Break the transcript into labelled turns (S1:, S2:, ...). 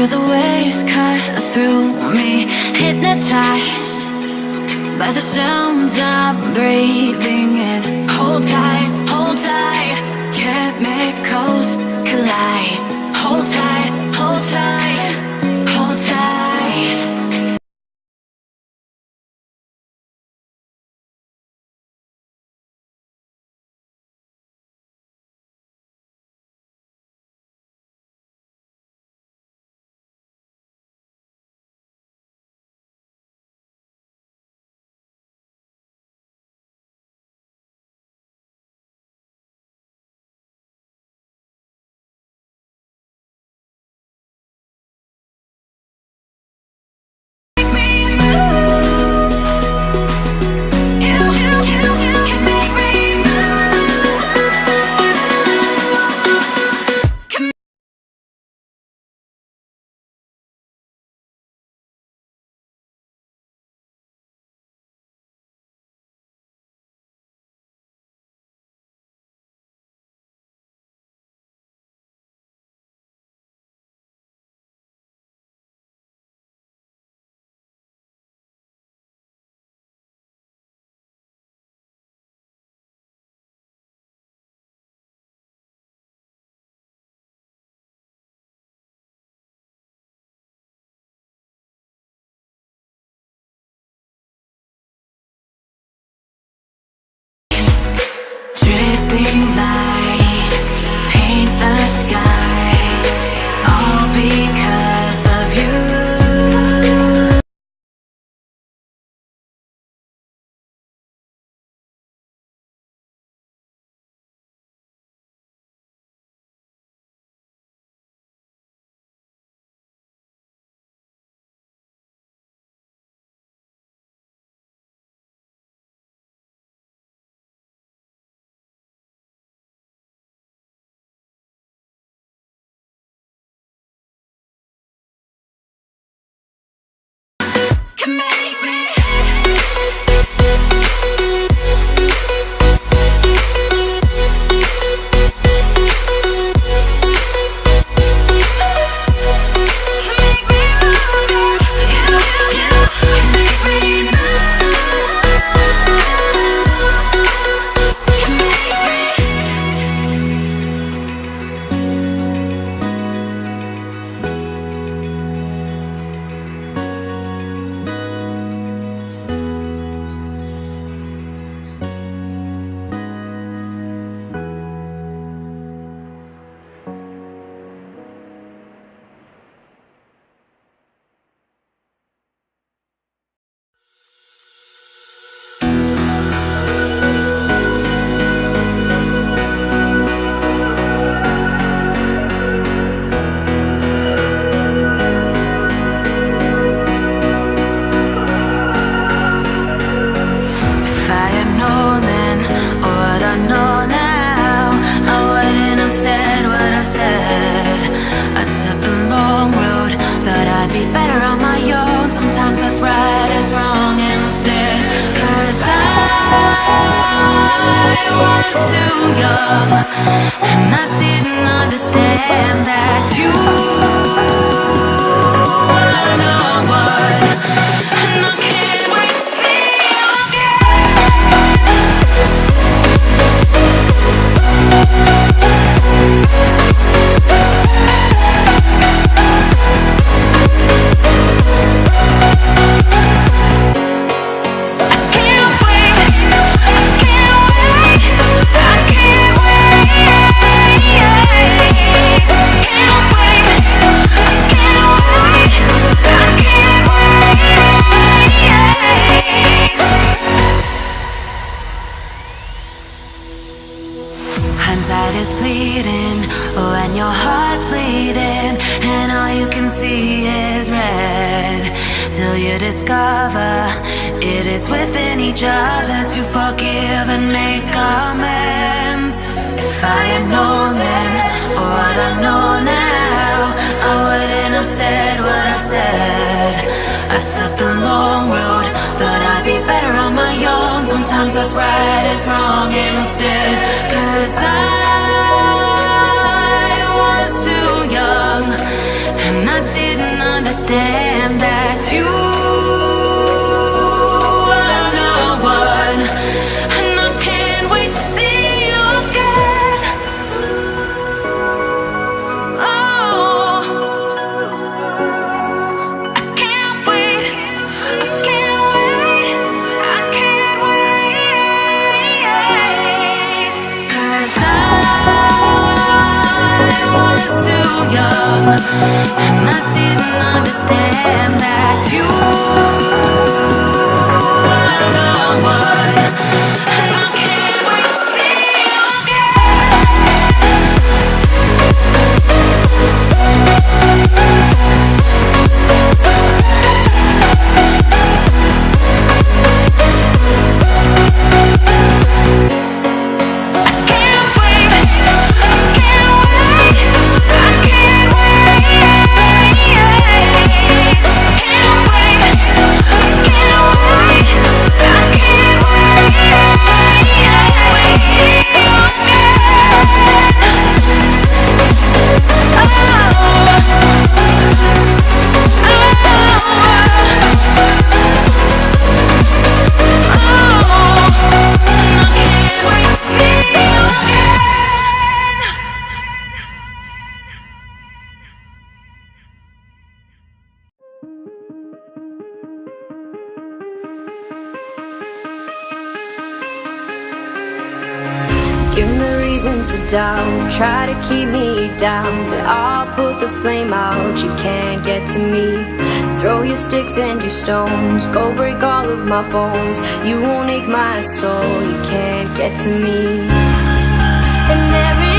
S1: Feel the waves cut through me, hypnotized by the sounds I'm breathing in. Hold tight, chemicals collide. Hold tight, hold tight, hold tight. Dripping lights paint the skies, all because of you. Can make me. Too young, and I didn't understand that you were the one, and I can't wait to see you Hindsight is fleeting when your heart's bleeding and all you can see is red, till you discover it is within each other to forgive and make amends. If I had known then what I know now, I wouldn't have said what I said. I took the long road, thought I'd be better on my own. Sometimes what's right is wrong instead, 'cause I was too young and I didn't understand that you are the one, and I can't wait to see you again. Oh, I can't wait, I can't wait, I can't wait. 'Cause I was too young, and I didn't understand that you are the one, and I can't wait to see you
S2: Give me reasons to doubt, try to keep me down, but I'll put the flame out, you can't get to me. Throw your sticks and your stones, go break all of my bones, you won't ache my soul, you can't get to me. And every